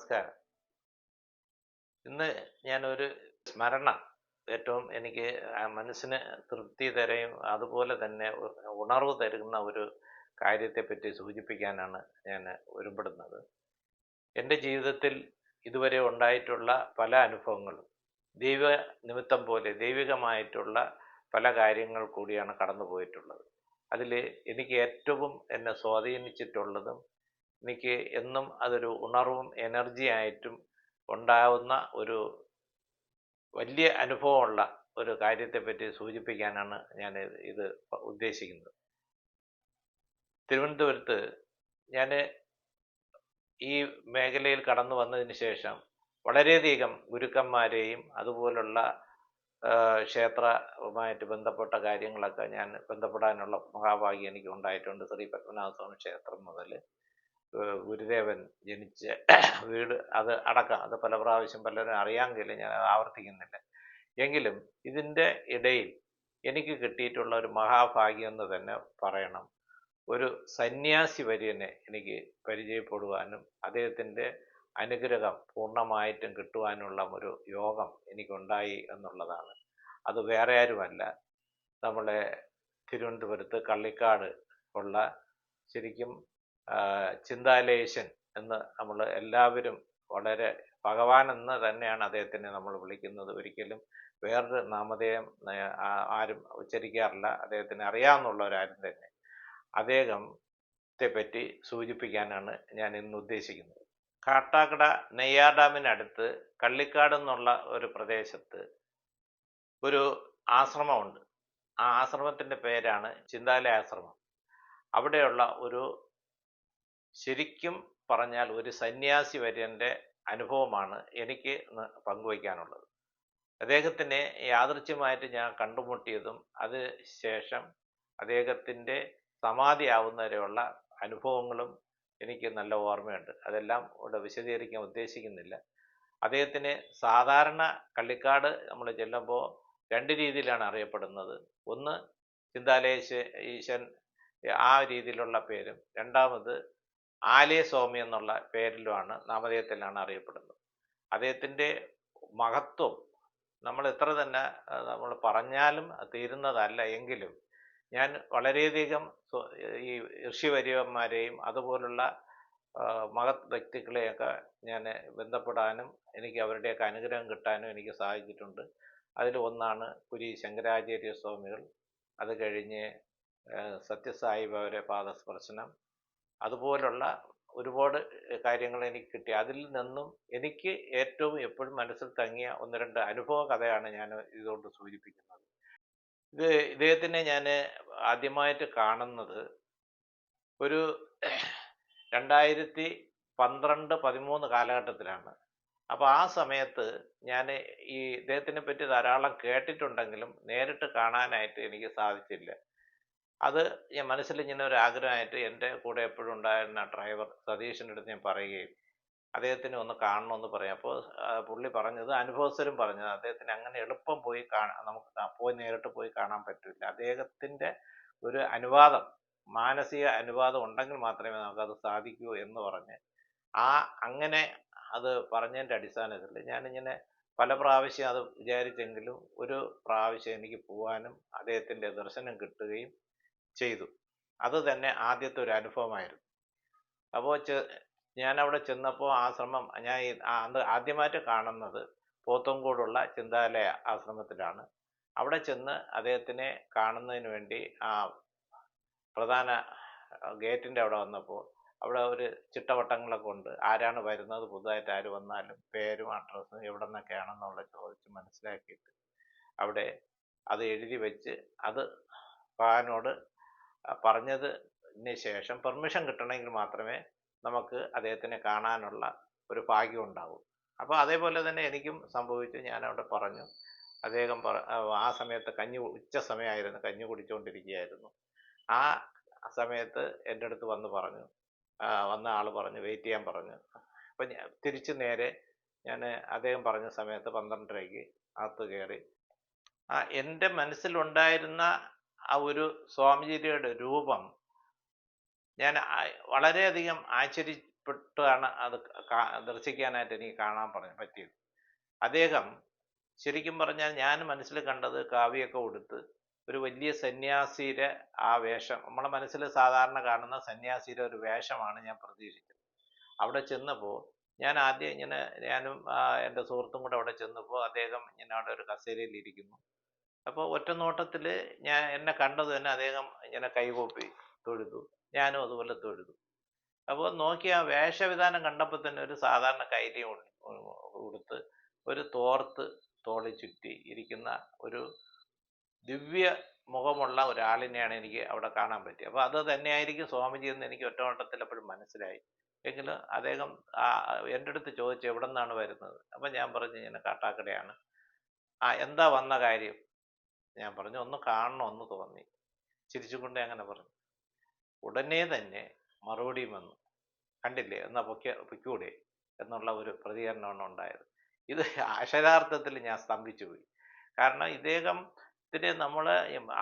നമസ്കാരം. ഇന്ന് ഞാനൊരു സ്മരണ ഏറ്റവും എനിക്ക് മനസ്സിന് തൃപ്തി തരയും അതുപോലെ തന്നെ ഉണർവ് തരുന്ന ഒരു കാര്യത്തെപ്പറ്റി സൂചിപ്പിക്കാനാണ് ഞാൻ ഒരുമ്പെടുന്നത്. എൻ്റെ ജീവിതത്തിൽ ഇതുവരെ ഉണ്ടായിട്ടുള്ള പല അനുഭവങ്ങളും ദൈവ നിമിത്തം പോലെ ദൈവികമായിട്ടുള്ള പല കാര്യങ്ങൾ കൂടിയാണ് കടന്നു പോയിട്ടുള്ളത്. അതിൽ എനിക്ക് ഏറ്റവും എന്നെ സ്വാധീനിച്ചിട്ടുള്ളതും എനിക്ക് എന്നും അതൊരു ഉണർവും എനർജി ആയിട്ടും ഉണ്ടാവുന്ന ഒരു വലിയ അനുഭവമുള്ള ഒരു കാര്യത്തെപ്പറ്റി സൂചിപ്പിക്കാനാണ് ഞാൻ ഇത് ഉദ്ദേശിക്കുന്നത്. തിരുവനന്തപുരത്ത് ഞാൻ ഈ മേഖലയിൽ കടന്നു വന്നതിന് ശേഷം വളരെയധികം ഗുരുക്കന്മാരെയും അതുപോലുള്ള ക്ഷേത്രവുമായിട്ട് ബന്ധപ്പെട്ട കാര്യങ്ങളൊക്കെ ഞാൻ ബന്ധപ്പെടാനുള്ള മഹാഭാഗ്യം എനിക്ക് ഉണ്ടായിട്ടുണ്ട്. ശ്രീ പത്മനാഭസ്വാമി ക്ഷേത്രം മുതൽ ഗുരുദേവൻ ജനിച്ച വീട് അത് അടക്കം അത് പല പ്രാവശ്യം പലരും അറിയാമെങ്കിലും ഞാൻ ആവർത്തിക്കുന്നില്ല. എങ്കിലും ഇതിൻ്റെ ഇടയിൽ എനിക്ക് കിട്ടിയിട്ടുള്ള ഒരു മഹാഭാഗ്യം എന്ന് തന്നെ പറയണം. ഒരു സന്യാസി വര്യനെ എനിക്ക് പരിചയപ്പെടുവാനും അദ്ദേഹത്തിൻ്റെ അനുഗ്രഹം പൂർണ്ണമായിട്ടും കിട്ടുവാനുള്ള ഒരു യോഗം എനിക്കുണ്ടായി എന്നുള്ളതാണ്. അത് വേറെ ആരുമല്ല, നമ്മളെ തിരുവനന്തപുരത്ത് കള്ളിക്കാട് ഉള്ള ശരിക്കും ചിന്താലേശൻ എന്ന് നമ്മൾ എല്ലാവരും വളരെ ഭഗവാൻ എന്ന് തന്നെയാണ് അദ്ദേഹത്തിനെ നമ്മൾ വിളിക്കുന്നത്. ഒരിക്കലും വേറൊരു നാമധേയം ആരും ഉച്ചരിക്കാറില്ല. അദ്ദേഹത്തിന് അറിയാവുന്നവരാരും തന്നെ. അദ്ദേഹത്തെ പറ്റി സൂചിപ്പിക്കാനാണ് ഞാൻ ഇന്ന് ഉദ്ദേശിക്കുന്നത്. കാട്ടാക്കട നെയ്യാർ ഡാമിനടുത്ത് കള്ളിക്കാട് എന്നുള്ള ഒരു പ്രദേശത്ത് ഒരു ആശ്രമമുണ്ട്. ആ ആശ്രമത്തിൻ്റെ പേരാണ് ചിന്താലയ ആശ്രമം. അവിടെയുള്ള ഒരു ശരിക്കും പറഞ്ഞാൽ ഒരു സന്യാസി വര്യൻ്റെ അനുഭവമാണ് എനിക്ക് പങ്കുവയ്ക്കാനുള്ളത്. അദ്ദേഹത്തിനെ യാദൃച്ഛ്യമായിട്ട് ഞാൻ കണ്ടുമുട്ടിയതും അത് ശേഷം അദ്ദേഹത്തിൻ്റെ സമാധിയാവുന്നവരെയുള്ള അനുഭവങ്ങളും എനിക്ക് നല്ല ഓർമ്മയുണ്ട്. അതെല്ലാം ഇവിടെ വിശദീകരിക്കാൻ ഉദ്ദേശിക്കുന്നില്ല. അദ്ദേഹത്തിന് സാധാരണ കള്ളിക്കാട് നമ്മൾ ചെല്ലുമ്പോൾ രണ്ട് രീതിയിലാണ് അറിയപ്പെടുന്നത്. ഒന്ന് ചിന്താലേശ ഈശൻ ആ രീതിയിലുള്ള പേരും, രണ്ടാമത് ആലയ സ്വാമി എന്നുള്ള പേരിലുമാണ് നാമധേയത്തിലാണ് അറിയപ്പെടുന്നത്. അദ്ദേഹത്തിൻ്റെ മഹത്വം നമ്മൾ എത്ര തന്നെ നമ്മൾ പറഞ്ഞാലും തീരുന്നതല്ല. എങ്കിലും ഞാൻ വളരെയധികം ഈ ഋഷിവര്യന്മാരെയും അതുപോലുള്ള മഹത് വ്യക്തികളെയൊക്കെ ഞാൻ ബന്ധപ്പെടാനും എനിക്ക് അവരുടെയൊക്കെ അനുഗ്രഹം കിട്ടാനും എനിക്ക് സാധിച്ചിട്ടുണ്ട്. അതിൽ ഒന്നാണ് കുരി ശങ്കരാചാര്യ സ്വാമികൾ. അത് കഴിഞ്ഞ് സത്യസായി ബാബയുടെ പാദസ്പർശനം, അതുപോലുള്ള ഒരുപാട് കാര്യങ്ങൾ എനിക്ക് കിട്ടി. അതിൽ നിന്നും എനിക്ക് ഏറ്റവും എപ്പോഴും മനസ്സിൽ തങ്ങിയ ഒന്ന് രണ്ട് അനുഭവ കഥയാണ് ഞാൻ ഇതുകൊണ്ട് സൂചിപ്പിക്കുന്നത്. ഇദ്ദേഹത്തിനെ ഞാൻ ആദ്യമായിട്ട് കാണുന്നത് ഒരു 2012-13 കാലഘട്ടത്തിലാണ്. അപ്പോൾ ആ സമയത്ത് ഞാൻ ഈ ഇദ്ദേഹത്തിനെ പറ്റി ധാരാളം കേട്ടിട്ടുണ്ടെങ്കിലും നേരിട്ട് കാണാനായിട്ട് എനിക്ക് സാധിച്ചില്ല. അത് ഞാൻ മനസ്സിൽ ഇങ്ങനെ ഒരു ആഗ്രഹമായിട്ട് എൻ്റെ കൂടെ എപ്പോഴും ഉണ്ടായിരുന്ന ഡ്രൈവർ സതീഷിൻ്റെ അടുത്ത് ഞാൻ പറയുകയും അദ്ദേഹത്തിനെ ഒന്ന് കാണണമെന്ന് പറയാം. അപ്പോൾ പുള്ളി പറഞ്ഞത്, അനുഭവസ്ഥരും പറഞ്ഞത്, അദ്ദേഹത്തിന് അങ്ങനെ എളുപ്പം പോയി നമുക്ക് പോയി നേരിട്ട് പോയി കാണാൻ പറ്റില്ല. അദ്ദേഹത്തിൻ്റെ ഒരു അനുവാദം, മാനസിക അനുവാദം ഉണ്ടെങ്കിൽ മാത്രമേ നമുക്കത് സാധിക്കൂ എന്ന് പറഞ്ഞ് അങ്ങനെ അത് പറഞ്ഞതിൻ്റെ അടിസ്ഥാനത്തിൽ ഞാനിങ്ങനെ പല പ്രാവശ്യം അത് വിചാരിച്ചെങ്കിലും ഒരു പ്രാവശ്യം എനിക്ക് പോകാനും അദ്ദേഹത്തിൻ്റെ ദർശനം കിട്ടുകയും ചെയ്തു. അത് തന്നെ ആദ്യത്തെ ഒരു അനുഭവമായിരുന്നു. അപ്പോൾ ഞാൻ അവിടെ ചെന്നപ്പോൾ ആശ്രമം ഞാൻ അന്ന് ആദ്യമായിട്ട് കാണുന്നത് പോത്തങ്കോടുള്ള ചിന്താലയ ആശ്രമത്തിലാണ്. അവിടെ ചെന്ന് അദ്ദേഹത്തിനെ കാണുന്നതിന് വേണ്ടി ആ പ്രധാന ഗേറ്റിൻ്റെ അവിടെ വന്നപ്പോൾ അവിടെ ഒരു ചിട്ടവട്ടങ്ങളൊക്കെ ഉണ്ട്. ആരാണ് വരുന്നത്, പുതുതായിട്ട് ആര് വന്നാലും പേരും അഡ്രസ്സും എവിടെ നിന്നൊക്കെയാണെന്നുള്ള ചോദിച്ച് മനസ്സിലാക്കിയിട്ട് അവിടെ അത് എഴുതി വെച്ച് അത് പാനോട് പറഞ്ഞതിന് ശേഷം പെർമിഷൻ കിട്ടണമെങ്കിൽ മാത്രമേ നമുക്ക് അദ്ദേഹത്തിനെ കാണാനുള്ള ഒരു ഭാഗ്യം ഉണ്ടാവും. അപ്പോൾ അതേപോലെ തന്നെ എനിക്കും സംഭവിച്ചു. ഞാനവിടെ പറഞ്ഞു. അദ്ദേഹം ആ സമയത്ത് ഉച്ച സമയമായിരുന്നു, കഞ്ഞി കുടിച്ചുകൊണ്ടിരിക്കുകയായിരുന്നു. ആ സമയത്ത് എൻ്റെ അടുത്ത് വന്ന ആൾ പറഞ്ഞു വെയിറ്റ് ചെയ്യാൻ പറഞ്ഞു. അപ്പം തിരിച്ച് നേരെ ഞാൻ അദ്ദേഹം പറഞ്ഞ സമയത്ത് 12:30 അകത്ത് കയറി. എൻ്റെ മനസ്സിലുണ്ടായിരുന്ന ആ ഒരു സ്വാമിജിയുടെ രൂപം ഞാൻ വളരെയധികം പെട്ടാണ് അത് ദർശിക്കാനായിട്ട് എനിക്ക് കാണാൻ പറ്റിയത്. അദ്ദേഹം ശരിക്കും പറഞ്ഞാൽ ഞാൻ മനസ്സിൽ കണ്ടത് കാവിയൊക്കെ ഉടുത്ത് ഒരു വലിയ സന്യാസിയുടെ ആ വേഷം, നമ്മളെ മനസ്സിൽ സാധാരണ കാണുന്ന സന്യാസിയുടെ ഒരു വേഷമാണ് ഞാൻ പ്രതീക്ഷിച്ചത്. അവിടെ ചെന്നപ്പോൾ ഞാൻ ആദ്യം ഇങ്ങനെ, ഞാനും എൻ്റെ സുഹൃത്തും കൂടെ അവിടെ ചെന്നപ്പോൾ അദ്ദേഹം ഇങ്ങനെ അവിടെ ഒരു കസേരയിൽ ഇരിക്കുന്നു. അപ്പോൾ ഒറ്റ നോട്ടത്തിൽ എന്നെ കണ്ടത് തന്നെ അദ്ദേഹം ഇങ്ങനെ കൈകൂപ്പി തൊഴുതു. ഞാനും അതുപോലെ തൊഴുതു. അപ്പോൾ നോക്കി ആ വേഷവിധാനം കണ്ടപ്പോൾ തന്നെ ഒരു സാധാരണ കൈലി ഉടുത്ത് ഒരു തോർത്ത് തോളി ചുറ്റി ഇരിക്കുന്ന ഒരു ദിവ്യ മുഖമുള്ള ഒരാളിനെയാണ് എനിക്ക് അവിടെ കാണാൻ പറ്റിയത്. അപ്പോൾ അത് തന്നെയായിരിക്കും സ്വാമിജി എന്ന് എനിക്ക് ഒറ്റനോട്ടത്തിൽ എപ്പോഴും മനസ്സിലായി. എങ്കിലും അദ്ദേഹം എൻ്റെ അടുത്ത് ചോദിച്ചു എവിടെ നിന്നാണ് വരുന്നത്. അപ്പം ഞാൻ പറഞ്ഞു ഇങ്ങനെ കാട്ടാക്കടയാണ്. എന്താ വന്ന കാര്യം? ഞാൻ പറഞ്ഞു ഒന്ന് കാണണമെന്ന് തോന്നി. ചിരിച്ചുകൊണ്ടേ അങ്ങനെ പറഞ്ഞു. ഉടനെ തന്നെ മറുപടിയും വന്നു, കണ്ടില്ലേ എന്നാ പൊയ്ക്കൂടെ എന്നുള്ള ഒരു പ്രതികരണമാണ് ഉണ്ടായത്. ഇത് അക്ഷരാർത്ഥത്തിൽ ഞാൻ സ്തംഭിച്ചു പോയി. കാരണം ഇദ്ദേഹത്തിന് നമ്മൾ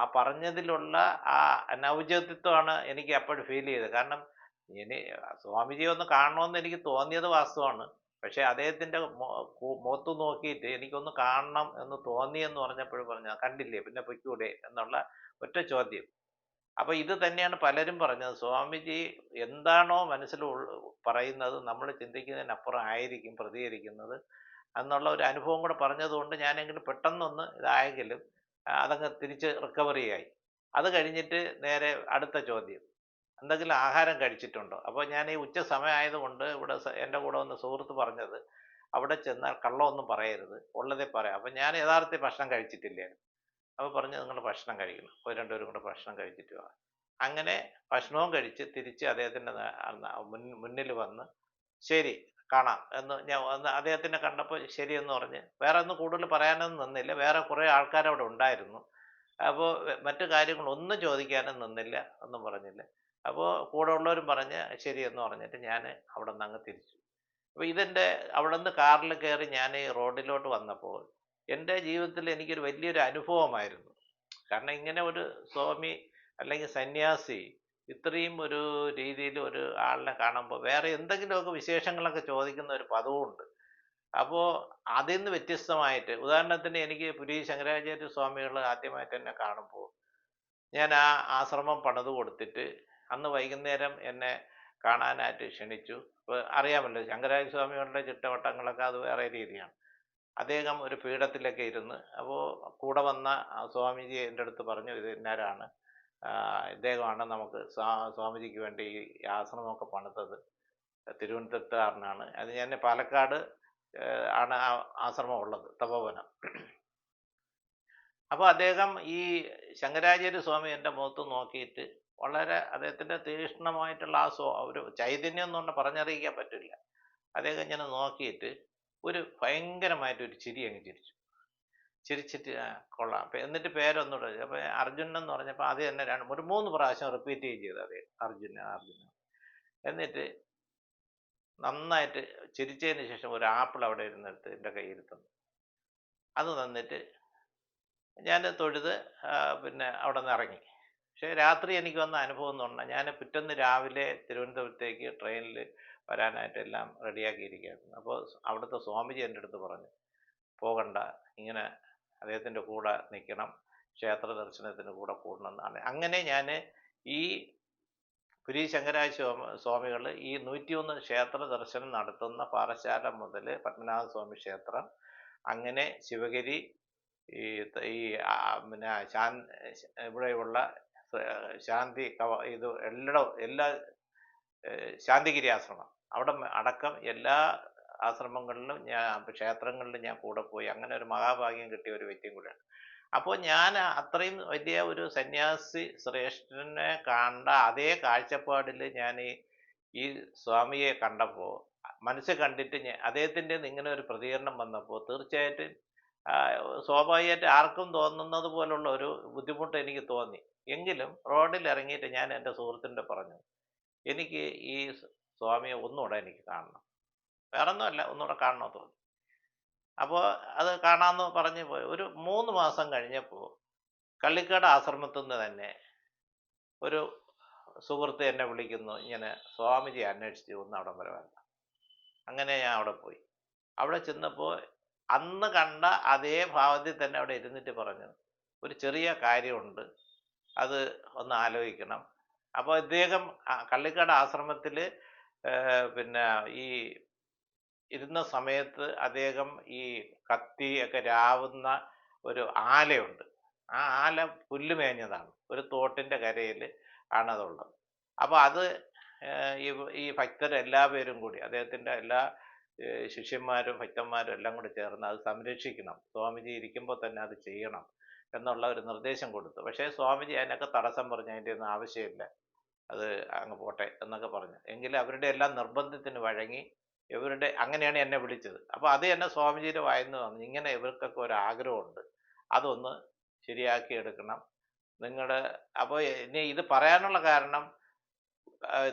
ആ പറഞ്ഞതിലുള്ള ആ അനൗചിത്വമാണ് എനിക്ക് അപ്പോഴും ഫീൽ ചെയ്തത്. കാരണം സ്വാമിജിയെ ഒന്ന് കാണണമെന്ന് എനിക്ക് തോന്നിയത് വാസ്തവമാണ്. പക്ഷെ അദ്ദേഹത്തിന്റെ മുഖത്ത് നോക്കിയിട്ട് എനിക്കൊന്ന് കാണണം എന്ന് തോന്നിയെന്ന് പറഞ്ഞപ്പോഴും പറഞ്ഞു കണ്ടില്ലേ പിന്നെ പൊയ്ക്കൂടെ എന്നുള്ള ഒറ്റ ചോദ്യം. അപ്പൊ ഇത് തന്നെയാണ് പലരും പറഞ്ഞത്. സ്വാമിജി എന്താണോ മനസ്സിൽ പറയുന്നത് നമ്മൾ ചിന്തിക്കുന്നതിനപ്പുറം ആയിരിക്കും പ്രതികരിക്കുന്നത് എന്നുള്ള ഒരു അനുഭവം കൂടെ പറഞ്ഞതുകൊണ്ട് ഞാനെങ്കിലും പെട്ടെന്നൊന്ന് ഇതായെങ്കിലും അതങ്ങ് തിരിച്ച് റിക്കവറി ആയി. അത് കഴിഞ്ഞിട്ട് നേരെ അടുത്ത ചോദ്യം, എന്തെങ്കിലും ആഹാരം കഴിച്ചിട്ടുണ്ടോ? അപ്പോൾ ഞാൻ ഈ ഉച്ച സമയമായതുകൊണ്ട് ഇവിടെ എൻ്റെ കൂടെ വന്ന് സുഹൃത്ത് പറഞ്ഞത് അവിടെ ചെന്നാൽ കള്ളമൊന്നും പറയരുത്, ഉള്ളതേ പറയാം. അപ്പം ഞാൻ യഥാർത്ഥത്തിൽ ഭക്ഷണം കഴിച്ചിട്ടില്ലായിരുന്നു. അപ്പോൾ പറഞ്ഞു നിങ്ങൾ ഭക്ഷണം കഴിക്കണം, ഒരു രണ്ടുപേരും കൂടെ ഭക്ഷണം കഴിച്ചിട്ട് വാ. അങ്ങനെ ഭക്ഷണവും കഴിച്ച് തിരിച്ച് അദ്ദേഹത്തിൻ്റെ മുന്നിൽ വന്ന് ശരി കാണാം എന്ന് ഞാൻ വന്ന് അദ്ദേഹത്തിനെ കണ്ടപ്പോൾ ശരിയെന്ന് പറഞ്ഞ് വേറെ ഒന്നും കൂടുതൽ പറയാനൊന്നും നിന്നില്ല. വേറെ കുറേ ആൾക്കാരവിടെ ഉണ്ടായിരുന്നു. അപ്പോൾ മറ്റു കാര്യങ്ങളൊന്നും ചോദിക്കാനും നിന്നില്ല, ഒന്നും പറഞ്ഞില്ല. അപ്പോൾ കൂടെ ഉള്ളവരും പറഞ്ഞ് ശരിയെന്ന് പറഞ്ഞിട്ട് ഞാൻ അവിടെ നിന്ന് അങ്ങ് തിരിച്ചു. അപ്പോൾ ഇതെൻ്റെ അവിടെ നിന്ന് കാറിൽ കയറി ഞാൻ ഈ റോഡിലോട്ട് വന്നപ്പോൾ എൻ്റെ ജീവിതത്തിൽ എനിക്കൊരു വലിയൊരു അനുഭവമായിരുന്നു. കാരണം ഇങ്ങനെ ഒരു സ്വാമി അല്ലെങ്കിൽ സന്യാസി ഇത്രയും ഒരു രീതിയിൽ ഒരു ആളിനെ കാണുമ്പോൾ വേറെ എന്തെങ്കിലുമൊക്കെ വിശേഷങ്ങളൊക്കെ ചോദിക്കുന്ന ഒരു പദവുമുണ്ട്. അപ്പോൾ അതിൽ നിന്ന് വ്യത്യസ്തമായിട്ട്, ഉദാഹരണത്തിന് എനിക്ക് പുരി ശങ്കരാചാര്യ സ്വാമികൾ ആദ്യമായിട്ട് എന്നെ കാണുമ്പോൾ ഞാൻ ആ ആശ്രമം പണിത് കൊടുത്തിട്ട് അന്ന് വൈകുന്നേരം എന്നെ കാണാനായിട്ട് ക്ഷണിച്ചു. അപ്പോൾ അറിയാമല്ലോ ശങ്കരാചാര്യ സ്വാമികളുടെ ചിട്ടവട്ടങ്ങളൊക്കെ അത് വേറെ രീതിയാണ്. അദ്ദേഹം ഒരു പീഠത്തിലൊക്കെ ഇരുന്ന്, അപ്പോൾ കൂടെ വന്ന സ്വാമിജി എൻ്റെ അടുത്ത് പറഞ്ഞു ഇത് ഇന്നാരാണ്, ഇദ്ദേഹമാണ് നമുക്ക് സ്വാമിജിക്ക് വേണ്ടി ഈ ആശ്രമമൊക്കെ പണിതത്, തിരുവനന്തപുരത്തുകാരനാണ്. അത് ഞാൻ പാലക്കാട് ആണ് ആ ആശ്രമം ഉള്ളത്, തപോവനം. അപ്പോൾ അദ്ദേഹം ഈ ശങ്കരാചാര്യ സ്വാമി എൻ്റെ മുഖത്ത് നോക്കിയിട്ട് വളരെ അദ്ദേഹത്തിൻ്റെ തീക്ഷ്ണമായിട്ടുള്ള ഒരു ചൈതന്യം എന്ന് പറഞ്ഞാൽ പറഞ്ഞറിയിക്കാൻ പറ്റില്ല. അദ്ദേഹം ഇങ്ങനെ നോക്കിയിട്ട് ഒരു ഭയങ്കരമായിട്ടൊരു ചിരി അങ്ങ് ചിരിച്ചു. ചിരിച്ചിട്ട് കൊള്ളാം. അപ്പം എന്നിട്ട് പേരൊന്നുകൂടെ അപ്പോൾ അർജുനൻ എന്ന് പറഞ്ഞപ്പോൾ അത് തന്നെ ഒരു 3 പ്രാവശ്യം റിപ്പീറ്റ് ചെയ്തു അദ്ദേഹം, അർജുനൻ. എന്നിട്ട് നന്നായിട്ട് ചിരിച്ചതിന് ശേഷം ഒരു ആപ്പിൾ അവിടെ ഇരുന്നിട്ട് എൻ്റെ കയ്യിൽ തന്നു. അത് തന്നിട്ട് ഞാൻ തൊഴുത് പിന്നെ അവിടെ നിന്ന് ഇറങ്ങി. പക്ഷേ രാത്രി എനിക്ക് വന്ന അനുഭവം എന്ന് പറഞ്ഞാൽ ഞാൻ പിറ്റേന്ന് രാവിലെ തിരുവനന്തപുരത്തേക്ക് ട്രെയിനിൽ വരാനായിട്ട് എല്ലാം റെഡിയാക്കിയിരിക്കുകയായിരുന്നു. അപ്പോൾ അവിടുത്തെ സ്വാമിജി എൻ്റെ അടുത്ത് പറഞ്ഞു പോകണ്ട, ഇങ്ങനെ അദ്ദേഹത്തിൻ്റെ കൂടെ നിൽക്കണം, ക്ഷേത്ര ദർശനത്തിന് കൂടെ കൂടണമെന്നാണ്. അങ്ങനെ ഞാൻ ഈ പുരി ശങ്കരാചാര്യ സ്വാമികൾ ഈ 101 ക്ഷേത്ര ദർശനം നടത്തുന്ന പാറശാല മുതൽ പത്മനാഭ സ്വാമി ക്ഷേത്രം, അങ്ങനെ ശിവഗിരി, ഈ ഈ പിന്നെ ഇവിടെയുള്ള ശാന്തി ഇത് എല്ലാ ശാന്തിഗിരി ആശ്രമം അവിടെ അടക്കം എല്ലാ ആശ്രമങ്ങളിലും ക്ഷേത്രങ്ങളിലും ഞാൻ കൂടെ പോയി. അങ്ങനെ ഒരു മഹാഭാഗ്യം കിട്ടിയ ഒരു വ്യക്തിയും കൂടെയാണ്. അപ്പോൾ ഞാൻ അത്രയും വലിയ ഒരു സന്യാസി ശ്രേഷ്ഠനെ കണ്ട അതേ കാഴ്ചപ്പാടിൽ ഞാൻ ഈ സ്വാമിയെ കണ്ടപ്പോൾ മനസ്സിൽ കണ്ടിട്ട് അദ്ദേഹത്തിൻ്റെ ഇങ്ങനെ ഒരു പ്രതികരണം വന്നപ്പോൾ തീർച്ചയായിട്ടും സ്വാഭാവികമായിട്ട് ആർക്കും തോന്നുന്നത് പോലുള്ള ഒരു ബുദ്ധിമുട്ട് എനിക്ക് തോന്നി. എങ്കിലും റോഡിൽ ഇറങ്ങിയിട്ട് ഞാൻ എൻ്റെ സുഹൃത്തിൻ്റെ പറഞ്ഞു എനിക്ക് ഈ സ്വാമിയെ ഒന്നുകൂടെ എനിക്ക് കാണണം, വേറൊന്നുമല്ല ഒന്നുകൂടെ കാണണമെന്ന് തോന്നി. അപ്പോൾ അത് കാണാമെന്ന് പറഞ്ഞ് പോയി. ഒരു 3 മാസം കഴിഞ്ഞപ്പോൾ കള്ളിക്കാട് ആശ്രമത്തിൽ നിന്ന് തന്നെ ഒരു സുഹൃത്ത് എന്നെ വിളിക്കുന്നു, ഇങ്ങനെ സ്വാമിജി അന്വേഷിച്ച് ഒന്ന് അവിടം വരെ വരണം. അങ്ങനെ ഞാൻ അവിടെ പോയി. അവിടെ ചെന്നപ്പോൾ അന്ന് കണ്ട അതേ ഭാവത്തിൽ തന്നെ അവിടെ ഇരുന്നിട്ട് പറഞ്ഞു, ഒരു ചെറിയ കാര്യമുണ്ട്, അത് ഒന്ന് ആലോചിക്കണം. അപ്പോൾ ഇദ്ദേഹം കള്ളിക്കാട് ആശ്രമത്തിൽ പിന്നെ ഈ ഇരുന്ന സമയത്ത് അദ്ദേഹം ഈ കത്തി ഒക്കെ രാവുന്ന ഒരു ആലയുണ്ട്. ആ ആല പുല്ല് മേഞ്ഞതാണ്. ഒരു തോട്ടിന്റെ കരയിൽ ആണതുള്ളത്. അപ്പോൾ അത് ഈ ഭക്തരെല്ലാ പേരും കൂടി, അദ്ദേഹത്തിന്റെ എല്ലാ ശിഷ്യന്മാരും ഭക്തന്മാരും എല്ലാം കൂടി ചേർന്ന് അത് സംരക്ഷിക്കണം, സ്വാമിജി ഇരിക്കുമ്പോൾ തന്നെ അത് ചെയ്യണം എന്നുള്ള ഒരു നിർദ്ദേശം കൊടുത്തു. പക്ഷേ സ്വാമിജി അതിനൊക്കെ തടസ്സം പറഞ്ഞു, അതിൻ്റെ ഒന്നും ആവശ്യമില്ല, അത് അങ്ങ് പോട്ടെ എന്നൊക്കെ പറഞ്ഞു. എങ്കിലും അവരുടെ എല്ലാം നിർബന്ധത്തിന് വഴങ്ങി അങ്ങനെയാണ് എന്നെ വിളിച്ചത്. അപ്പോൾ അത് എന്നെ സ്വാമിജിയുടെ വായിന്ന് വന്നു, ഇങ്ങനെ ഇവർക്കൊക്കെ ഒരു ആഗ്രഹമുണ്ട്, അതൊന്ന് ശരിയാക്കി എടുക്കണം നിങ്ങളുടെ. അപ്പോൾ ഇനി ഇത് പറയാനുള്ള കാരണം,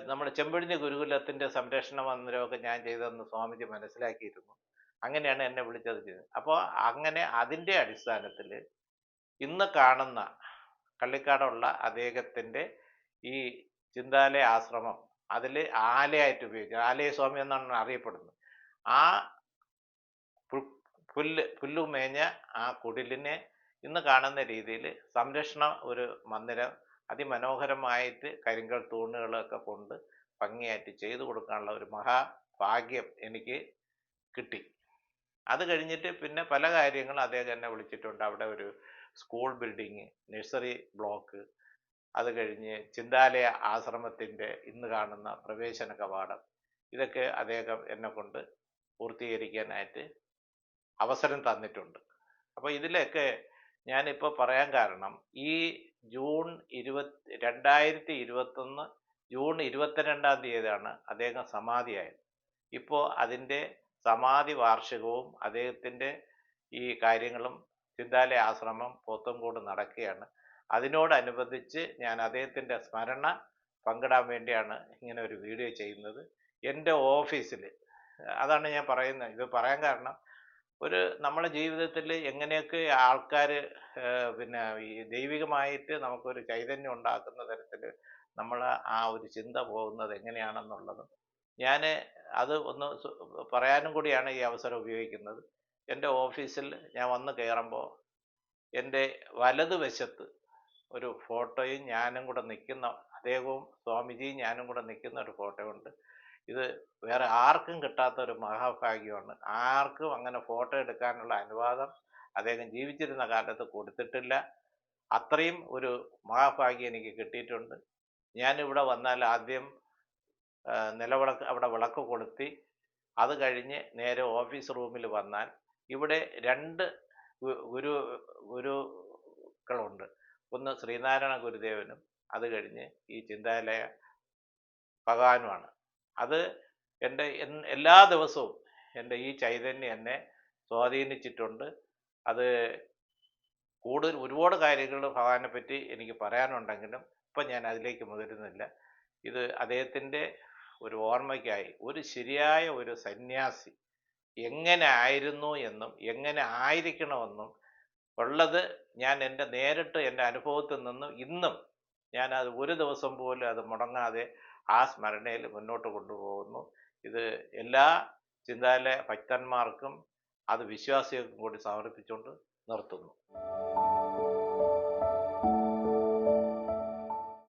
നമ്മുടെ ചെമ്പഴിഞ്ഞ ഗുരുകുലത്തിന്റെ സംരക്ഷണ മന്ദിരമൊക്കെ ഞാൻ ചെയ്തതെന്ന് സ്വാമിജി മനസ്സിലാക്കിയിരുന്നു. അങ്ങനെയാണ് എന്നെ വിളിച്ചത് ചെയ്തത്. അപ്പോൾ അങ്ങനെ അതിൻ്റെ അടിസ്ഥാനത്തിൽ ഇന്ന് കാണുന്ന കള്ളിക്കാടുള്ള അദ്ദേഹത്തിന്റെ ഈ ചിന്താലയ ആശ്രമം, അതിൽ ആലയായിട്ട് ഉപയോഗിക്കുക, ആലയ സ്വാമി എന്നാണ് അറിയപ്പെടുന്നത്. ആ പുല്ല് മേഞ്ഞ ആ കുടിലിനെ ഇന്ന് കാണുന്ന രീതിയിൽ സംരക്ഷണ ഒരു മന്ദിരം അതിമനോഹരമായിട്ട് കരിങ്കൽ തൂണുകളൊക്കെ കൊണ്ട് ഭംഗിയായിട്ട് ചെയ്തു കൊടുക്കാനുള്ള ഒരു മഹാഭാഗ്യം എനിക്ക് കിട്ടി. അത് കഴിഞ്ഞിട്ട് പിന്നെ പല കാര്യങ്ങളും അദ്ദേഹം എന്നെ വിളിച്ചിട്ടുണ്ട്. അവിടെ ഒരു സ്കൂൾ ബിൽഡിങ്, നഴ്സറി ബ്ലോക്ക്, അത് കഴിഞ്ഞ് ചിന്താലയ ആശ്രമത്തിൻ്റെ ഇന്ന് കാണുന്ന പ്രവേശന കവാടം, ഇതൊക്കെ അദ്ദേഹം എന്നെ കൊണ്ട് പൂർത്തീകരിക്കാനായിട്ട് അവസരം തന്നിട്ടുണ്ട്. അപ്പോൾ ഇതിലൊക്കെ ഞാനിപ്പോൾ പറയാൻ കാരണം, ഈ ജൂൺ 2021 ജൂൺ 22 അദ്ദേഹം സമാധിയായത്. ഇപ്പോൾ അതിൻ്റെ സമാധി വാർഷികവും അദ്ദേഹത്തിൻ്റെ ഈ കാര്യങ്ങളും ചിന്താലയ ആശ്രമം പോത്തൻകോട് നടക്കുകയാണ്. അതിനോടനുബന്ധിച്ച് ഞാൻ അദ്ദേഹത്തിൻ്റെ സ്മരണ പങ്കിടാൻ വേണ്ടിയാണ് ഇങ്ങനെ ഒരു വീഡിയോ ചെയ്യുന്നത്. എൻ്റെ ഓഫീസിൽ അതാണ് ഞാൻ പറയുന്നത്. ഇത് പറയാൻ കാരണം, നമ്മുടെ ജീവിതത്തിൽ എങ്ങനെയൊക്കെ ആൾക്കാർ പിന്നെ ഈ ദൈവികമായിട്ട് നമുക്കൊരു ചൈതന്യം ഉണ്ടാക്കുന്ന തരത്തിൽ നമ്മൾ ആ ഒരു ചിന്ത പോകുന്നത് എങ്ങനെയാണെന്നുള്ളത് ഞാൻ അത് ഒന്ന് പറയാനും കൂടിയാണ് ഈ അവസരം ഉപയോഗിക്കുന്നത്. എൻ്റെ ഓഫീസിൽ ഞാൻ വന്ന് കയറുമ്പോൾ എൻ്റെ വലതുവശത്ത് ഒരു ഫോട്ടോയും ഞാനും കൂടെ നിൽക്കുന്ന, അദ്ദേഹവും സ്വാമിജിയും ഞാനും കൂടെ നിൽക്കുന്ന ഒരു ഫോട്ടോ ഉണ്ട്. ഇത് വേറെ ആർക്കും കിട്ടാത്ത ഒരു മഹാഭാഗ്യമാണ്. ആർക്കും അങ്ങനെ ഫോട്ടോ എടുക്കാനുള്ള അനുവാദം അദ്ദേഹം ജീവിച്ചിരുന്ന കാലത്ത് കൊടുത്തിട്ടില്ല. അത്രയും ഒരു മഹാഭാഗ്യം എനിക്ക് കിട്ടിയിട്ടുണ്ട്. ഞാനിവിടെ വന്നാൽ ആദ്യം നിലവിളക്ക്, അവിടെ വിളക്ക് കൊളുത്തി, അത് കഴിഞ്ഞ് നേരെ ഓഫീസ് റൂമിൽ വന്നാൽ ഇവിടെ രണ്ട് ഗുരുക്കളുണ്ട്. ഒന്ന് ശ്രീനാരായണ ഗുരുദേവനും അത് കഴിഞ്ഞ് ഈ ചിന്താലയ ഭഗവാനുമാണ്. അത് എൻ്റെ എല്ലാ ദിവസവും എൻ്റെ ഈ ചൈതന്യം എന്നെ സ്വാധീനിച്ചിട്ടുണ്ട്. അത് ഒരുപാട് കാര്യങ്ങൾ ഭഗവാനെ പറ്റി എനിക്ക് പറയാനുണ്ടെങ്കിലും ഇപ്പം ഞാൻ അതിലേക്ക് മുതിരുന്നില്ല. ഇത് അദ്ദേഹത്തിൻ്റെ ഒരു ഓർമ്മയ്ക്കായി, ഒരു ശരിയായ ഒരു സന്യാസി എങ്ങനെ ആയിരുന്നു എന്നും എങ്ങനെ ആയിരിക്കണമെന്നും ഉള്ളത് ഞാൻ നേരിട്ട് എൻ്റെ അനുഭവത്തിൽ നിന്നും ഇന്നും ഞാൻ അത് ഒരു ദിവസം പോലും അത് മുടങ്ങാതെ ആ സ്മരണയിൽ മുന്നോട്ട് കൊണ്ടുപോകുന്നു. ഇത് എല്ലാ ചിന്താലയ ഭക്തന്മാർക്കും അത് വിശ്വാസികൾക്കും കൂടി സമർപ്പിച്ചുകൊണ്ട് നിർത്തുന്നു.